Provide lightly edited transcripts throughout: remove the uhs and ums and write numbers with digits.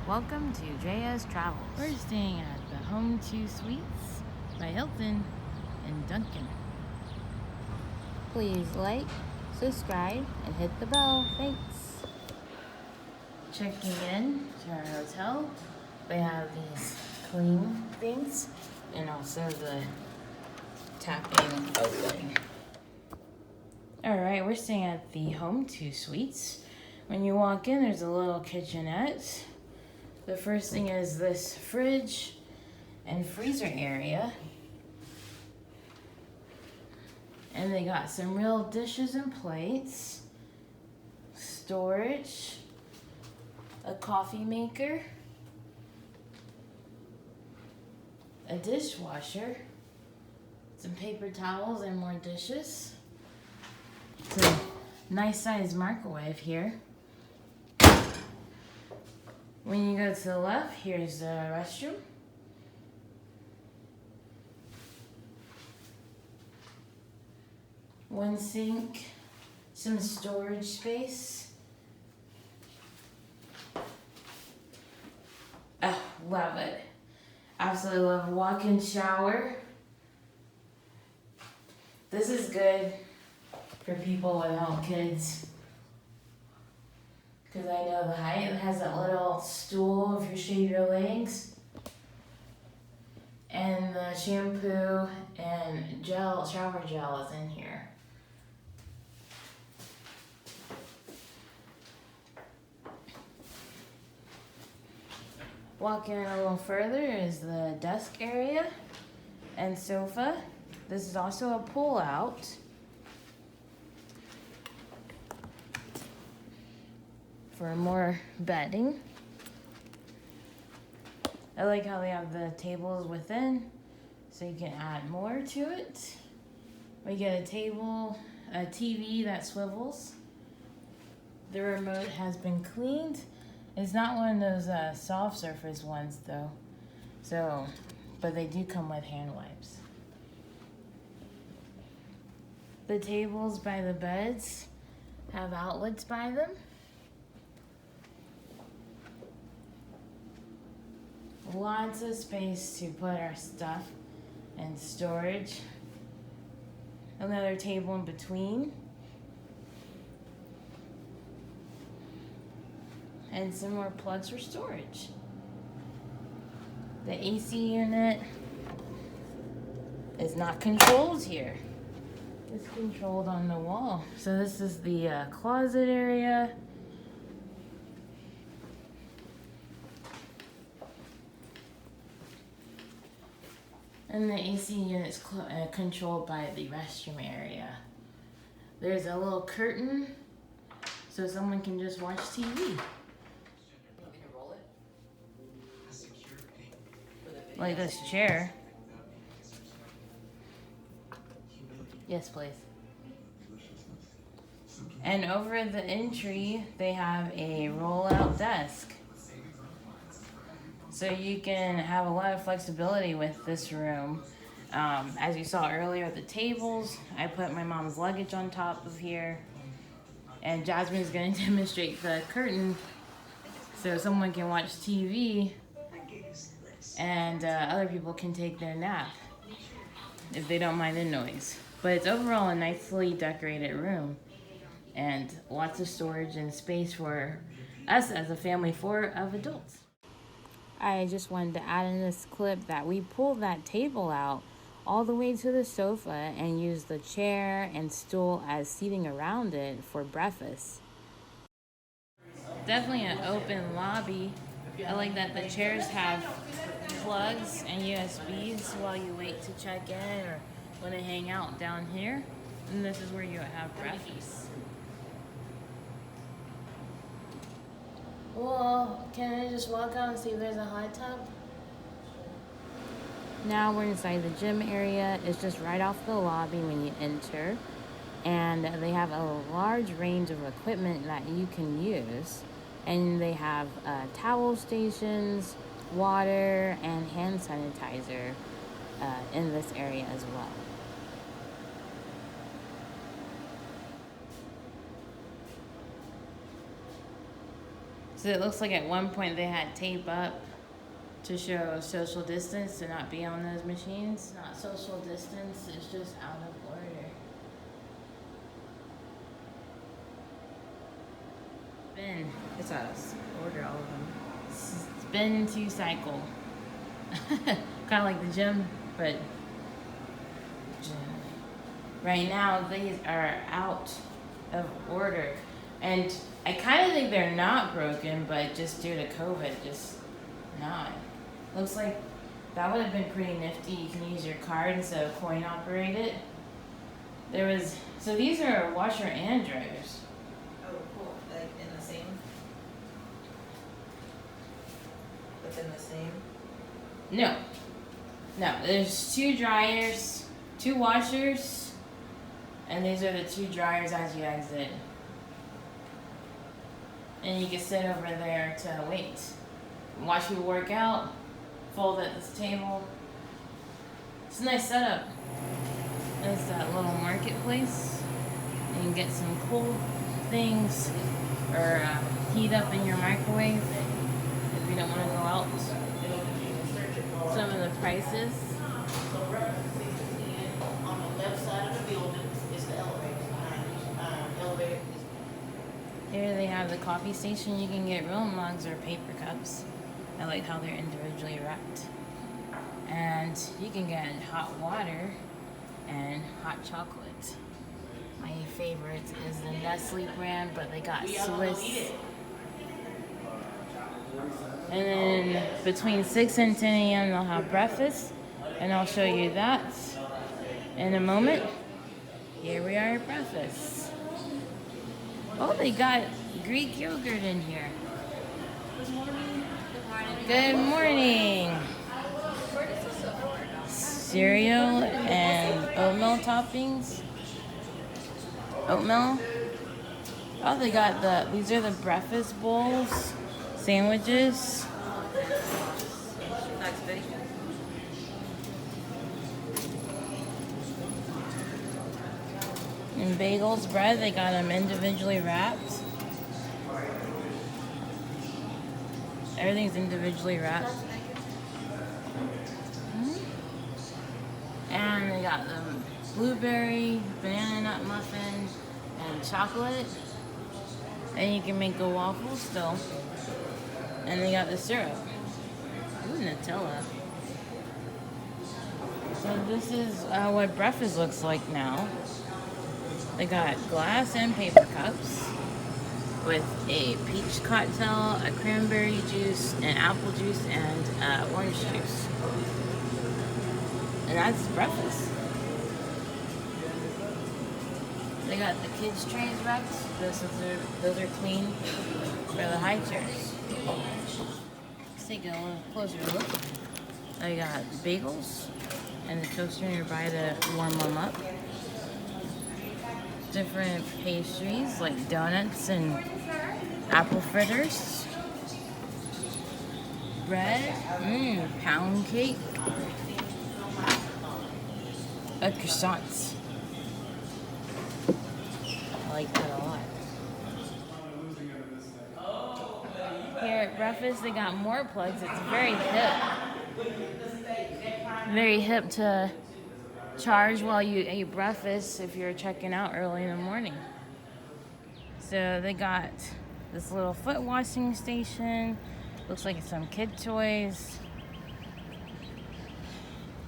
Welcome to JS Travels. We're staying at the Home 2 Suites by Hilton in Duncan. Please like, subscribe, and hit the bell. Thanks. Checking in to our hotel. They have these clean things and also the tapping open. Alright, we're staying at the Home 2 Suites. When you walk in, there's a little kitchenette. The first thing is this fridge and freezer area. And they got some real dishes and plates. Storage. A coffee maker. A dishwasher. Some paper towels and more dishes. It's a nice sized microwave here. When you go to the left, here's the restroom. One sink, some storage space. Oh, love it. Absolutely love a walk-in shower. This is good for people without kids. Because I know the height. It has that little stool if you shave your legs. And the shampoo and shower gel is in here. Walk in a little further is the desk area and sofa. This is also a pull-out. For more bedding. I like how they have the tables within, so you can add more to it. We get a table, a TV that swivels. The remote has been cleaned. It's not one of those soft surface ones though. So, but they do come with hand wipes. The tables by the beds have outlets by them. Lots of space to put our stuff and storage. Another table in between. And some more plugs for storage. The AC unit is not controlled here. It's controlled on the wall. So this is the closet area. And the AC unit is controlled by the restroom area. There's a little curtain so someone can just watch TV. Like this chair. Yes, please. And over the entry, they have a roll-out desk. So you can have a lot of flexibility with this room. As you saw earlier, the tables, I put my mom's luggage on top of here. And Jasmine's going to demonstrate the curtain so someone can watch TV and other people can take their nap if they don't mind the noise. But it's overall a nicely decorated room and lots of storage and space for us as a family of adults. I just wanted to add in this clip that we pulled that table out all the way to the sofa and used the chair and stool as seating around it for breakfast. Definitely an open lobby. I like that the chairs have plugs and USBs while you wait to check in or want to hang out down here. And this is where you have breakfast. Well, can I just walk out and see if there's a hot tub? Now we're inside the gym area. It's just right off the lobby when you enter. And they have a large range of equipment that you can use. And they have towel stations, water, and hand sanitizer in this area as well. So it looks like at one point they had tape up to show social distance to not be on those machines. Not social distance, it's just out of order. Spin. It's us. Order all of them. Spin to cycle. Kind of like the gym, but right now these are out of order. And I kind of think they're not broken, but just due to COVID, just not. Looks like that would have been pretty nifty. You can use your card instead of coin operated. So these are washer and dryers. Oh, cool. Like in the same? Within the same? No, there's 2 dryers, 2 washers, and these are the 2 dryers as you exit. And you can sit over there to wait. Watch people work out, fold at this table. It's a nice setup. There's that little marketplace. You can get some cool things or heat up in your microwave if you don't want to go out. Some of the prices. So on the left side of the building is the elevator. Elevator. Here they have the coffee station. You can get real mugs or paper cups. I like how they're individually wrapped. And you can get hot water and hot chocolate. My favorite is the Nestle brand, but they got Swiss. And then between 6 and 10 a.m. they'll have breakfast. And I'll show you that in a moment. Here we are at breakfast. Oh, they got Greek yogurt in here. Good morning. Cereal and oatmeal toppings. Oatmeal. Oh, they got these are the breakfast bowls, sandwiches. And bagels, bread, they got them individually wrapped. Everything's individually wrapped. And they got the blueberry, banana nut muffin, and chocolate. And you can make a waffle still. And they got the syrup. Ooh, Nutella. So this is what breakfast looks like now. They got glass and paper cups with a peach cocktail, a cranberry juice, an apple juice, and orange juice. And that's breakfast. They got the kids' trays wrapped. Those are clean for the high chairs. Let's take a little closer look. I got bagels and the toaster nearby to warm them up. Different pastries like donuts and apple fritters. Bread, pound cake, a croissant. I like that a lot. Here at breakfast, they got more plugs. It's very hip. Very hip to charge while you eat breakfast if you're checking out early in the morning. So they got this little foot washing station. Looks like some kid toys.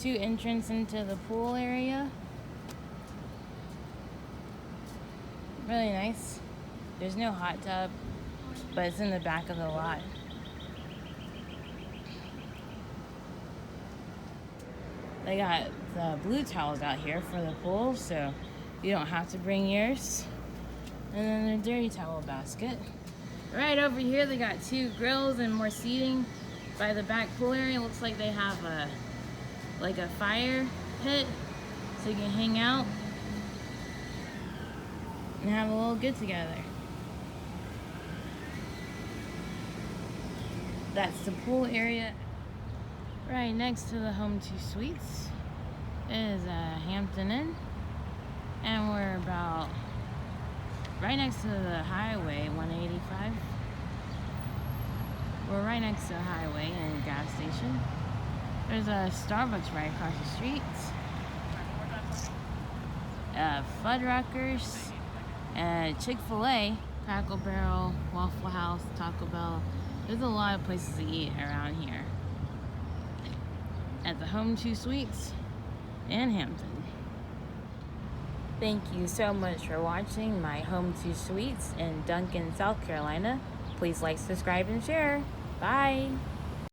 2 entrances into the pool area. Really nice. There's no hot tub, but it's in the back of the lot. They got the blue towels out here for the pool, so you don't have to bring yours. And then the dirty towel basket. Right over here, they got 2 grills and more seating by the back pool area. Looks like they have a fire pit, so you can hang out and have a little get together. That's the pool area. Right next to the Home 2 Suites is a Hampton Inn, and we're about right next to the highway 185. We're right next to a highway and a gas station. There's a Starbucks right across the street. Fuddruckers, Chick-fil-A, Crackle Barrel, Waffle House, Taco Bell. There's a lot of places to eat around here. At the Home 2 Suites in Hampton. Thank you so much for watching my Home 2 Suites in Duncan, South Carolina. Please like, subscribe, and share. Bye.